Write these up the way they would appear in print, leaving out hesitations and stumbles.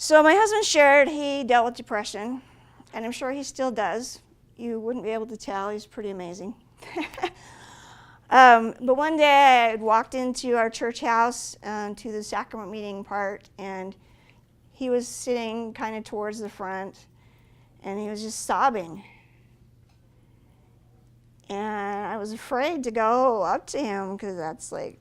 So my husband shared he dealt with depression, and I'm sure he still does. You wouldn't be able to tell. He's pretty amazing. But one day I had walked into our church house to the sacrament meeting part, and he was sitting kind of towards the front, and he was just sobbing. And I was afraid to go up to him because that's like,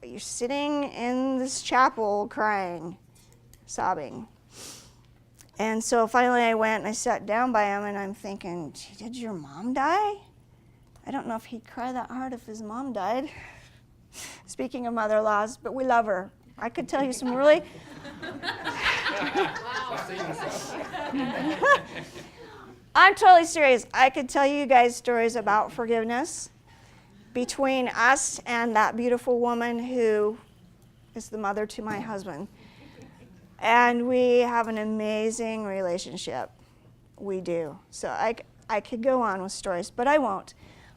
you're sitting in this chapel crying, sobbing. And so finally I went and I sat down by him, and I'm thinking, gee, did your mom die? I don't know if he'd cry that hard if his mom died. Speaking of mother-in-laws, but we love her. I could tell you some really... I'm totally serious. I could tell you guys stories about forgiveness between us and that beautiful woman who is the mother to my husband. And we have an amazing relationship. We do. So I could go on with stories, but I won't.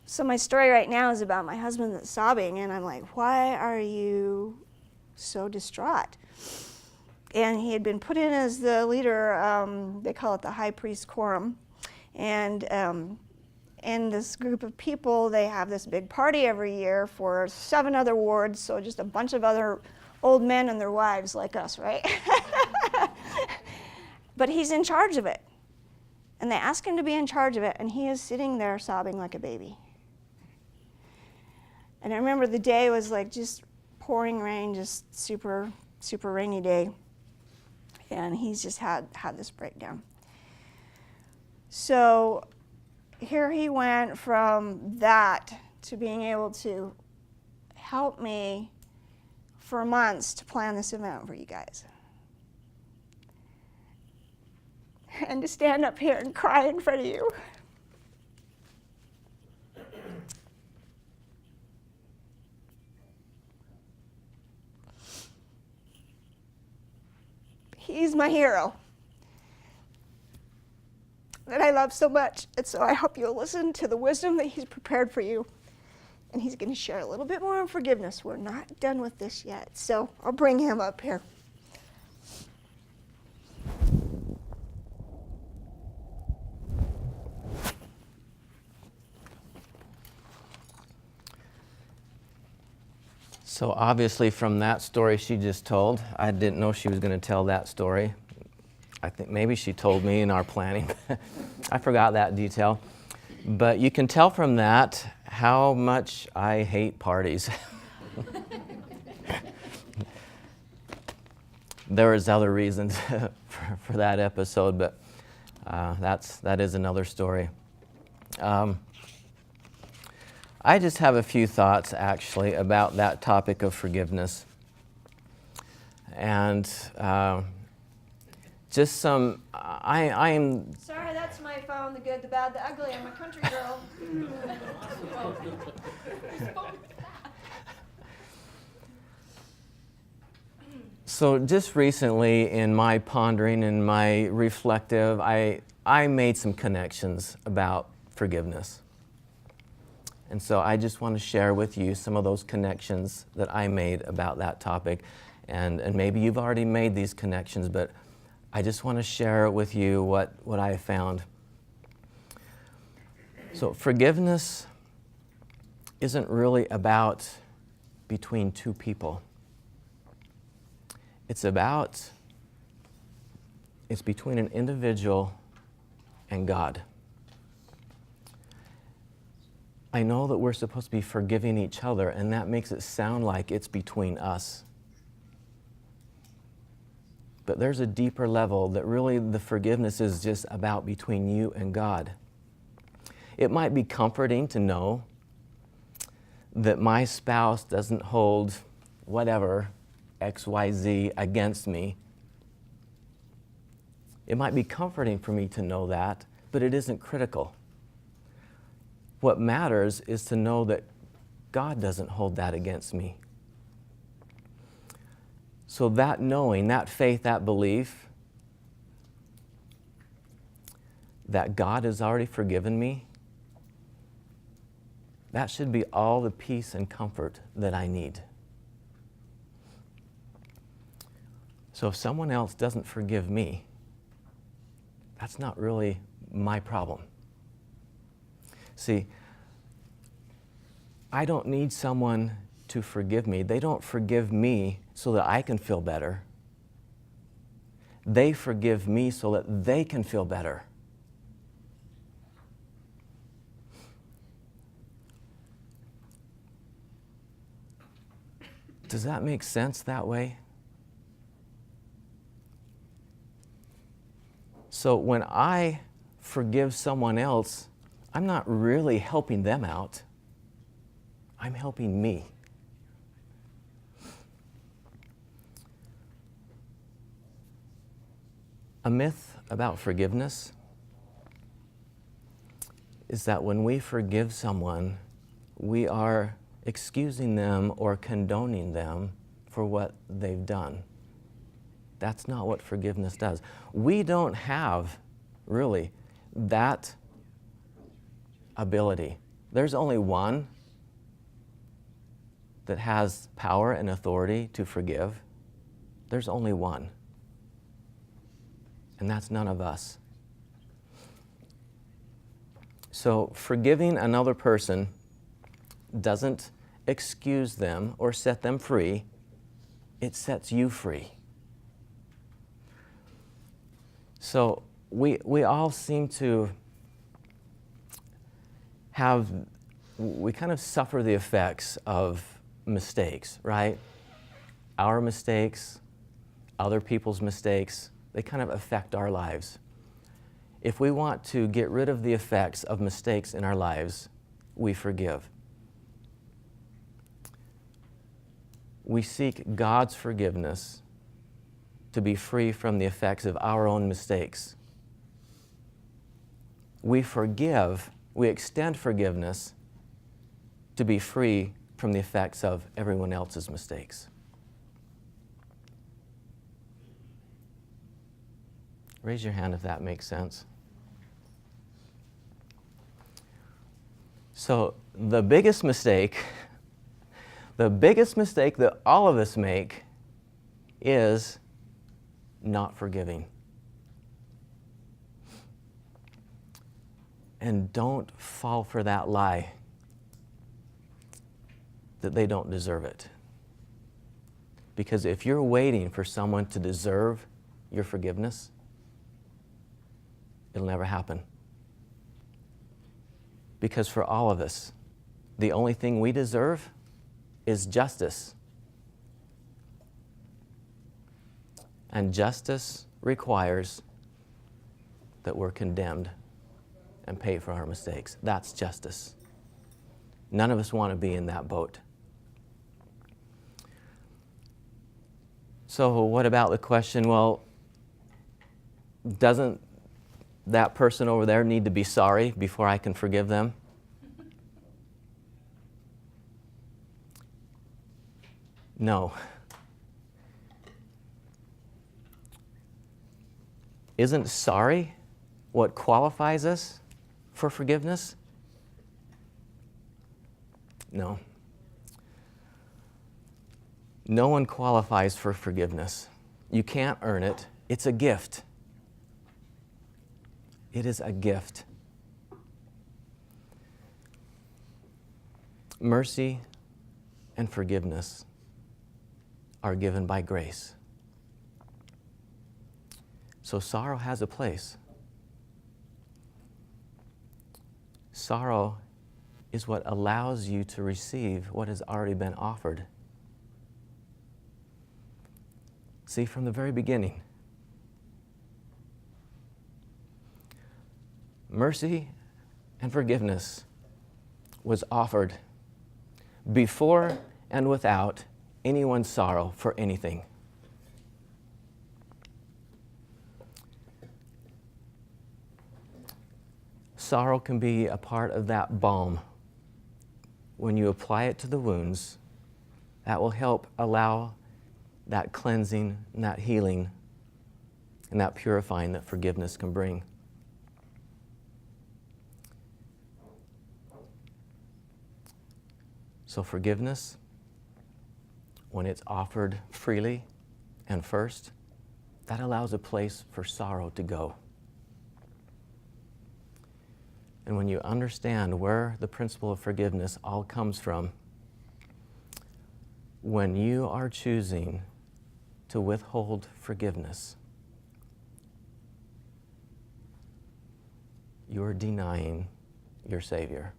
So my story right now is about my husband that's sobbing, and I'm like, why are you so distraught? And he had been put in as the leader, they call it the high priest quorum. And in this group of people, they have this big party every year for 7 other wards, so just a bunch of other old men and their wives like us, right? But he's in charge of it. And they ask him to be in charge of it, and he is sitting there sobbing like a baby. And I remember the day was like just pouring rain, just super, super rainy day. And he's just had this breakdown. So here he went from that to being able to help me for months to plan this event for you guys. And to stand up here and cry in front of you. He's my hero that I love so much. And so I hope you'll listen to the wisdom that he's prepared for you. And he's going to share a little bit more on forgiveness. We're not done with this yet. So I'll bring him up here. So obviously from that story she just told, I didn't know she was going to tell that story. I think maybe she told me in our planning. I forgot that detail. But you can tell from that how much I hate parties. There was other reasons for that episode, but that is another story. I just have a few thoughts, actually, about that topic of forgiveness. And just some, I am... Sorry, that's my phone, the good, the bad, the ugly. I'm a country girl. So just recently in my pondering and my reflective, I made some connections about forgiveness. And so I just want to share with you some of those connections that I made about that topic. And maybe you've already made these connections, but I just want to share with you what I have found. So forgiveness isn't really about between two people. It's between an individual and God. I know that we're supposed to be forgiving each other, and that makes it sound like it's between us. But there's a deeper level that really the forgiveness is just about between you and God. It might be comforting to know that my spouse doesn't hold whatever, XYZ, against me. It might be comforting for me to know that, but it isn't critical. What matters is to know that God doesn't hold that against me. So that knowing, that faith, that belief that God has already forgiven me, that should be all the peace and comfort that I need. So if someone else doesn't forgive me, that's not really my problem. See, I don't need someone to forgive me. They don't forgive me so that I can feel better. They forgive me so that they can feel better. Does that make sense that way? So when I forgive someone else, I'm not really helping them out. I'm helping me. A myth about forgiveness is that when we forgive someone, we are excusing them or condoning them for what they've done. That's not what forgiveness does. We don't have, really, that ability. There's only one that has power and authority to forgive. There's only one. And that's none of us. So forgiving another person doesn't excuse them or set them free. It sets you free. So we all seem to we kind of suffer the effects of mistakes, right? Our mistakes, other people's mistakes, they kind of affect our lives. If we want to get rid of the effects of mistakes in our lives, we forgive. We seek God's forgiveness to be free from the effects of our own mistakes. We forgive, we extend forgiveness to be free from the effects of everyone else's mistakes. Raise your hand if that makes sense. So the biggest mistake that all of us make is not forgiving. And don't fall for that lie that they don't deserve it. Because if you're waiting for someone to deserve your forgiveness, it'll never happen. Because for all of us, the only thing we deserve is justice. And justice requires that we're condemned and pay for our mistakes. That's justice. None of us want to be in that boat. So what about the question, well, doesn't that person over there need to be sorry before I can forgive them? No. Isn't sorry what qualifies us for forgiveness? No. No one qualifies for forgiveness. You can't earn it. It's a gift. It is a gift. Mercy and forgiveness are given by grace. So sorrow has a place. Sorrow is what allows you to receive what has already been offered. See, from the very beginning, mercy and forgiveness was offered before and without anyone's sorrow for anything. Sorrow can be a part of that balm. When you apply it to the wounds, that will help allow that cleansing and that healing and that purifying that forgiveness can bring. So forgiveness, when it's offered freely and first, that allows a place for sorrow to go. And when you understand where the principle of forgiveness all comes from, when you are choosing to withhold forgiveness, you're denying your Savior.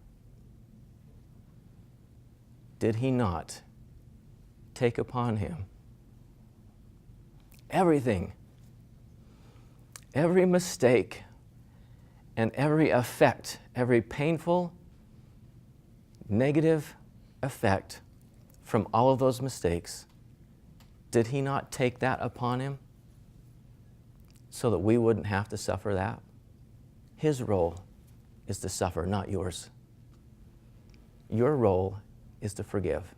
Did he not take upon him everything, every mistake, and every effect, every painful, negative effect from all of those mistakes? Did he not take that upon him so that we wouldn't have to suffer that? His role is to suffer, not yours. Your role is to forgive.